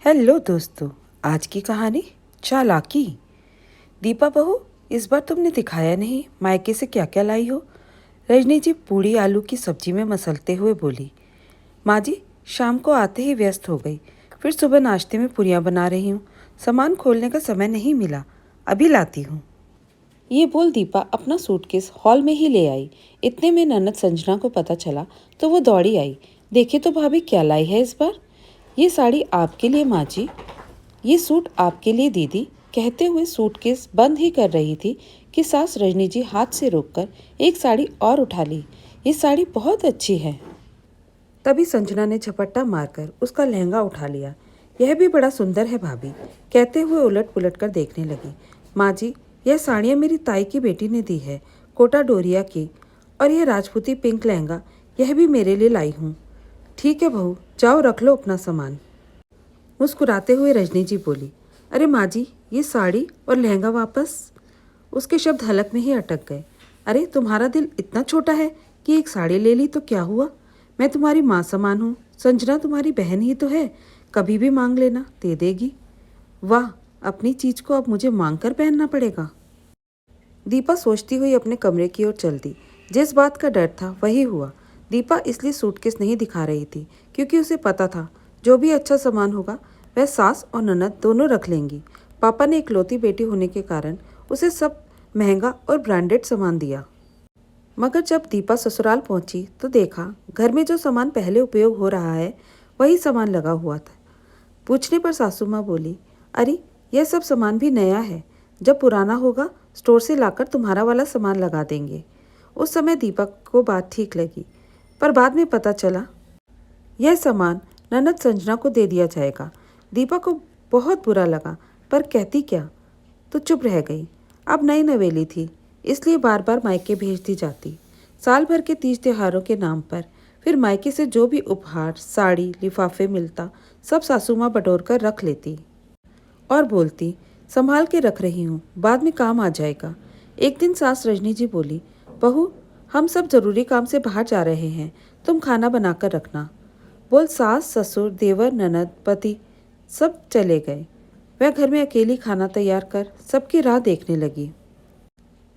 Hello दोस्तों, आज की कहानी चालाकी। दीपा बहू, इस बार तुमने दिखाया नहीं मायके से क्या क्या लाई हो। रजनी जी पूड़ी आलू की सब्जी में मसलते हुए बोली। माँ जी शाम को आते ही व्यस्त हो गई, फिर सुबह नाश्ते में पूरियाँ बना रही हूँ। सामान खोलने का समय नहीं मिला, अभी लाती हूँ। ये बोल दीपा अपना सूटकेस हॉल में ही ले आई। इतने में ननद संजना को पता चला तो वो दौड़ी आई। देखे तो भाभी क्या लाई है इस बार। ये साड़ी आपके लिए माँ जी, ये सूट आपके लिए दीदी, कहते हुए सूटकेस बंद ही कर रही थी कि सास रजनी जी हाथ से रोककर एक साड़ी और उठा ली। ये साड़ी बहुत अच्छी है। तभी संजना ने झपट्टा मारकर उसका लहंगा उठा लिया। यह भी बड़ा सुंदर है भाभी, कहते हुए उलट पुलट कर देखने लगी। माँ जी, यह साड़ियाँ मेरी ताई की बेटी ने दी है, कोटा डोरिया की, और यह राजपूती पिंक लहंगा यह भी मेरे लिए लाई हूँ। ठीक है बहू, जाओ रख लो अपना सामान। मुस्कुराते हुए रजनी जी बोली। अरे माँ जी, ये साड़ी और लहंगा वापस। उसके शब्द हलक में ही अटक गए। अरे तुम्हारा दिल इतना छोटा है कि एक साड़ी ले ली तो क्या हुआ। मैं तुम्हारी माँ समान हूँ, संजना तुम्हारी बहन ही तो है, कभी भी मांग लेना, दे देगी। वाह, अपनी चीज को अब मुझे मांग कर पहनना पड़ेगा। दीपा सोचती हुई अपने कमरे की ओर चल दी। जिस बात का डर था वही हुआ। दीपा इसलिए सूटकेस नहीं दिखा रही थी क्योंकि उसे पता था जो भी अच्छा सामान होगा वह सास और ननद दोनों रख लेंगी। पापा ने इकलौती बेटी होने के कारण उसे सब महंगा और ब्रांडेड सामान दिया। मगर जब दीपा ससुराल पहुंची तो देखा घर में जो सामान पहले उपयोग हो रहा है वही सामान लगा हुआ था। पूछने पर सासू माँ बोली, अरे यह सब सामान भी नया है, जब पुराना होगा स्टोर से लाकर तुम्हारा वाला सामान लगा देंगे। उस समय दीपक को बात ठीक लगी, पर बाद में पता चला यह सामान ननद संजना को दे दिया जाएगा। दीपक को बहुत बुरा लगा, पर कहती क्या, तो चुप रह गई। अब नई नवेली थी, इसलिए बार बार मायके भेजती जाती। साल भर के तीज त्योहारों के नाम पर फिर मायके से जो भी उपहार, साड़ी, लिफाफे मिलता सब सासू माँ बटोर कर रख लेती और बोलती, संभाल के रख रही हूँ, बाद में काम आ जाएगा। एक दिन सास रजनी जी बोली, बहू हम सब जरूरी काम से बाहर जा रहे हैं, तुम खाना बनाकर रखना। बोल सास, ससुर, देवर, ननद, पति सब चले गए। वह घर में अकेली खाना तैयार कर सबकी राह देखने लगी।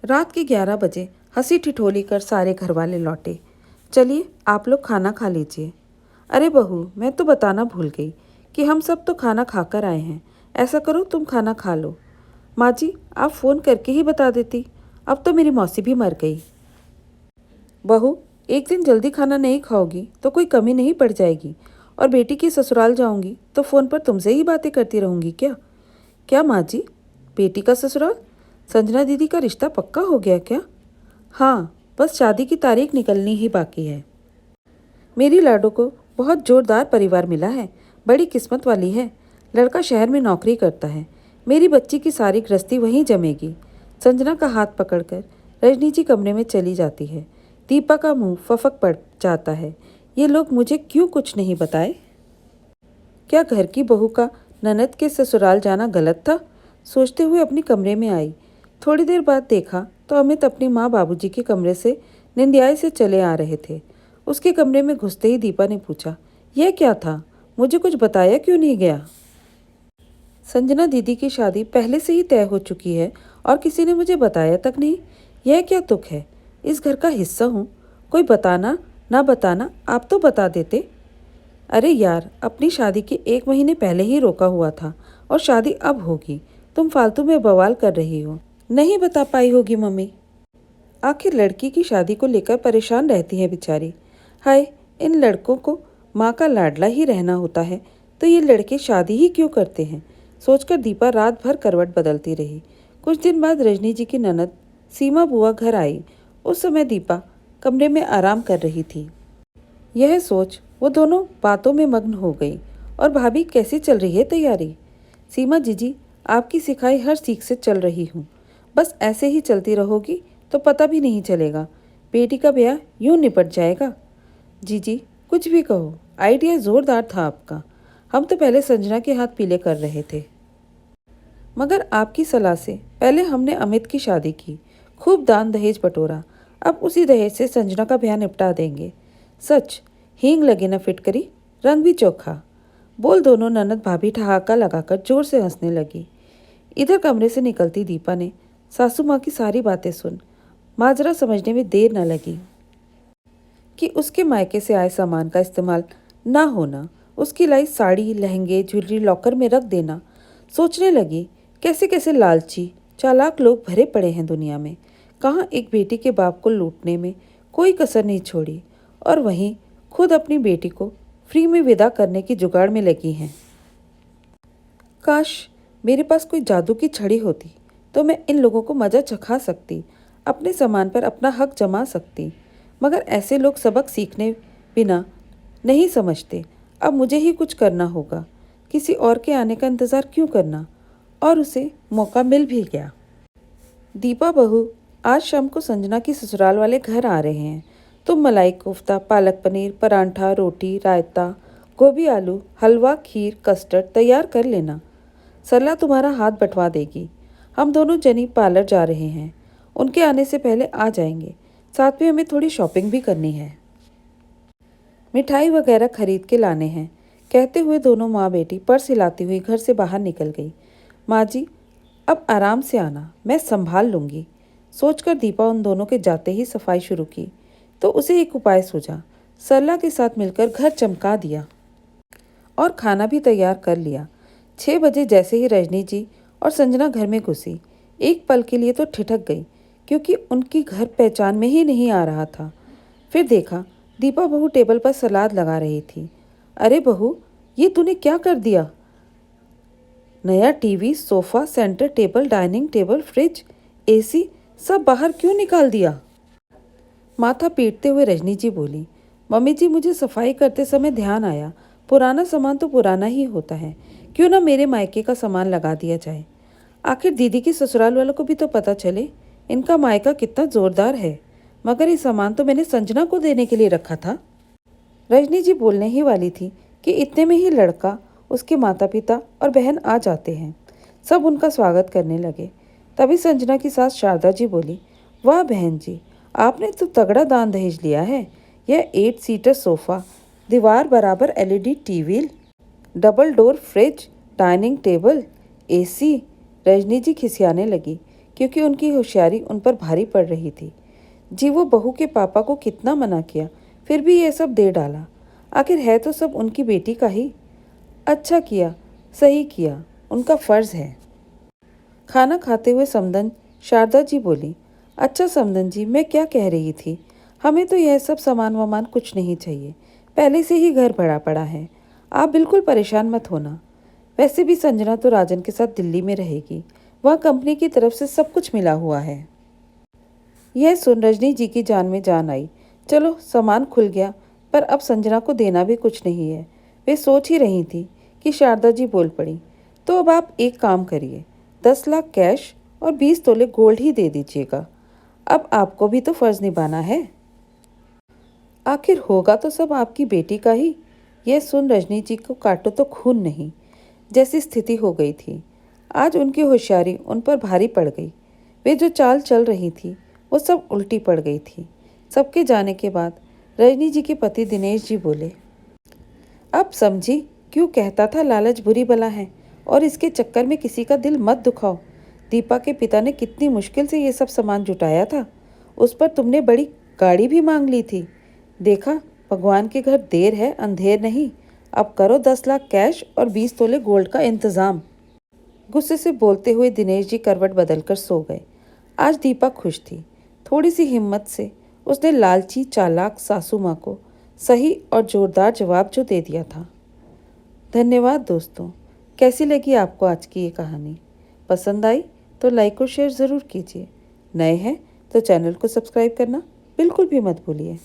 रात के 11 बजे हंसी ठिठोली कर सारे घर वाले लौटे। चलिए आप लोग खाना खा लीजिए। अरे बहू, मैं तो बताना भूल गई कि हम सब तो खाना खाकर आए हैं। ऐसा करो तुम खाना खा लो। माँ जी आप फ़ोन करके ही बता देती, अब तो मेरी मौसी भी मर गई। बहू, एक दिन जल्दी खाना नहीं खाओगी तो कोई कमी नहीं पड़ जाएगी, और बेटी की ससुराल जाऊंगी तो फ़ोन पर तुमसे ही बातें करती रहूंगी क्या। क्या माँ जी, बेटी का ससुराल? संजना दीदी का रिश्ता पक्का हो गया क्या? हाँ, बस शादी की तारीख निकलनी ही बाकी है। मेरी लाडो को बहुत जोरदार परिवार मिला है, बड़ी किस्मत वाली है। लड़का शहर में नौकरी करता है, मेरी बच्ची की सारी गृहस्थी वहीं जमेगी। संजना का हाथ पकड़कर रजनी जी कमरे में चली जाती है। दीपा का मुंह फफक पड़ जाता है। ये लोग मुझे क्यों कुछ नहीं बताए? क्या घर की बहू का ननद के ससुराल जाना गलत था? सोचते हुए अपने कमरे में आई। थोड़ी देर बाद देखा तो अमित अपनी माँ बाबूजी के कमरे से निंदियाए से चले आ रहे थे। उसके कमरे में घुसते ही दीपा ने पूछा, यह क्या था, मुझे कुछ बताया क्यों नहीं गया? संजना दीदी की शादी पहले से ही तय हो चुकी है और किसी ने मुझे बताया तक नहीं। यह क्या तुक है, इस घर का हिस्सा हूँ, कोई बताना ना बताना आप तो बता देते। अरे यार, अपनी शादी के 1 महीने पहले ही रोका हुआ था और शादी अब होगी, तुम फालतू में बवाल कर रही हो। नहीं बता पाई होगी मम्मी। आखिर लड़की की शादी को लेकर परेशान रहती है बेचारी। हाय, इन लड़कों को माँ का लाडला ही रहना होता है तो ये लड़के शादी ही क्यों करते हैं, सोचकर दीपा रात भर करवट बदलती रही। कुछ दिन बाद रजनी जी की ननद सीमा बुआ घर आई। उस समय दीपा कमरे में आराम कर रही थी। यह सोच वो दोनों बातों में मग्न हो गई। और भाभी कैसी चल रही है तैयारी? सीमा जीजी, आपकी सिखाई हर सीख से चल रही हूँ, बस ऐसे ही चलती रहोगी तो पता भी नहीं चलेगा, बेटी का ब्याह यूं निपट जाएगा। जीजी कुछ भी कहो, आइडिया जोरदार था आपका। हम तो पहले संजना के हाथ पीले कर रहे थे, मगर आपकी सलाह से पहले हमने अमित की शादी की, खूब दान दहेज बटोरा, अब उसी दहेज से संजना का ब्याह निपटा देंगे। सच हींग लगे न फिटकरी, रंग भी चोखा। बोल दोनों ननद भाभी ठहाका लगाकर जोर से हंसने लगी। इधर कमरे से निकलती दीपा ने सासू माँ की सारी बातें सुन माजरा समझने में देर न लगी कि उसके मायके से आए सामान का इस्तेमाल ना होना, उसकी लाई साड़ी लहंगे ज्वेलरी लॉकर में रख देना। सोचने लगी कैसे कैसे लालची चालाक लोग भरे पड़े हैं दुनिया में। कहाँ एक बेटी के बाप को लूटने में कोई कसर नहीं छोड़ी और वहीं खुद अपनी बेटी को फ्री में विदा करने की जुगाड़ में लगी हैं। काश मेरे पास कोई जादू की छड़ी होती तो मैं इन लोगों को मजा चखा सकती, अपने सामान पर अपना हक जमा सकती। मगर ऐसे लोग सबक सीखने बिना नहीं समझते। अब मुझे ही कुछ करना होगा। किसी और के आने का इंतज़ार क्यों करना। और उसे मौका मिल भी गया। दीपा बहू, आज शाम को संजना की ससुराल वाले घर आ रहे हैं। तुम मलाई कोफ्ता पालक पनीर परांठा रोटी रायता गोभी आलू हलवा खीर कस्टर्ड तैयार कर लेना। सरला तुम्हारा हाथ बंटवा देगी। हम दोनों जनी पार्लर जा रहे हैं। उनके आने से पहले आ जाएंगे। साथ में हमें थोड़ी शॉपिंग भी करनी है। मिठाई वगैरह खरीद के लाने हैं। कहते हुए दोनों माँ बेटी पर्स हिलाती हुई घर से बाहर निकल गई। माँ जी, अब आराम से आना, मैं संभाल लूँगी। सोचकर दीपा उन दोनों के जाते ही सफाई शुरू की तो उसे एक उपाय सूझा। सरला के साथ मिलकर घर चमका दिया और खाना भी तैयार कर लिया। 6 बजे जैसे ही रजनी जी और संजना घर में घुसी, एक पल के लिए तो ठिठक गई क्योंकि उनकी घर पहचान में ही नहीं आ रहा था। फिर देखा दीपा बहू टेबल पर सलाद लगा रही थी। अरे बहू, ये तूने क्या कर दिया। नया TV sofa centre table dining table fridge AC सब बाहर क्यों निकाल दिया। माथा पीटते हुए रजनी जी बोली, मम्मी जी मुझे सफाई करते समय ध्यान आया पुराना सामान तो पुराना ही होता है, क्यों ना मेरे मायके का सामान लगा दिया जाए। आखिर दीदी की ससुराल वालों को भी तो पता चले इनका मायका कितना जोरदार है। मगर ये सामान तो मैंने संजना को देने के लिए रखा था। रजनी जी बोलने ही वाली थी कि इतने में ही लड़का उसके माता पिता और बहन आ जाते हैं। सब उनका स्वागत करने लगे। तभी संजना की सास शारदा जी बोली, वाह बहन जी, आपने तो तगड़ा दान दहेज लिया है। यह 8 सीटर सोफ़ा, दीवार बराबर LED TV, double door fridge, dining table, AC. Rajni ji खिसियाने लगी क्योंकि उनकी होशियारी उन पर भारी पड़ रही थी। जी वो बहू के पापा को कितना मना किया फिर भी ये सब दे डाला। आखिर है तो सब उनकी बेटी का ही। अच्छा किया, सही किया, उनका फ़र्ज़ है। खाना खाते हुए समदन शारदा जी बोली, अच्छा समदन जी, मैं क्या कह रही थी, हमें तो यह सब सामान वामान कुछ नहीं चाहिए। पहले से ही घर भरा पड़ा है। आप बिल्कुल परेशान मत होना। वैसे भी संजना तो राजन के साथ दिल्ली में रहेगी। वहाँ कंपनी की तरफ से सब कुछ मिला हुआ है। यह सुन रजनी जी की जान में जान आई। चलो सामान खुल गया, पर अब संजना को देना भी कुछ नहीं है। वे सोच ही रही थी कि शारदा जी बोल पड़ी, तो अब आप एक काम करिए, 10 लाख कैश और 20 तोले गोल्ड ही दे दीजिएगा। अब आपको भी तो फर्ज निभाना है। आखिर होगा तो सब आपकी बेटी का ही। यह सुन रजनी जी को काटो तो खून नहीं जैसी स्थिति हो गई थी। आज उनकी होशियारी उन पर भारी पड़ गई। वे जो चाल चल रही थी वो सब उल्टी पड़ गई थी। सबके जाने के बाद रजनी जी के पति दिनेश जी बोले, अब समझी क्यों कहता था लालच बुरी बला है और इसके चक्कर में किसी का दिल मत दुखाओ। दीपा के पिता ने कितनी मुश्किल से ये सब सामान जुटाया था। उस पर तुमने बड़ी गाड़ी भी मांग ली थी। देखा, भगवान के घर देर है अंधेर नहीं। अब करो 10 लाख कैश और 20 तोले गोल्ड का इंतज़ाम। गुस्से से बोलते हुए दिनेश जी करवट बदलकर सो गए। आज दीपा खुश थी। थोड़ी सी हिम्मत से उसने लालची चालाक सासू माँ को सही और जोरदार जवाब जो दे दिया था। धन्यवाद दोस्तों। कैसी लगी आपको आज की ये कहानी? पसंद आई तो लाइक और शेयर ज़रूर कीजिए। नए हैं तो चैनल को सब्सक्राइब करना बिल्कुल भी मत भूलिए।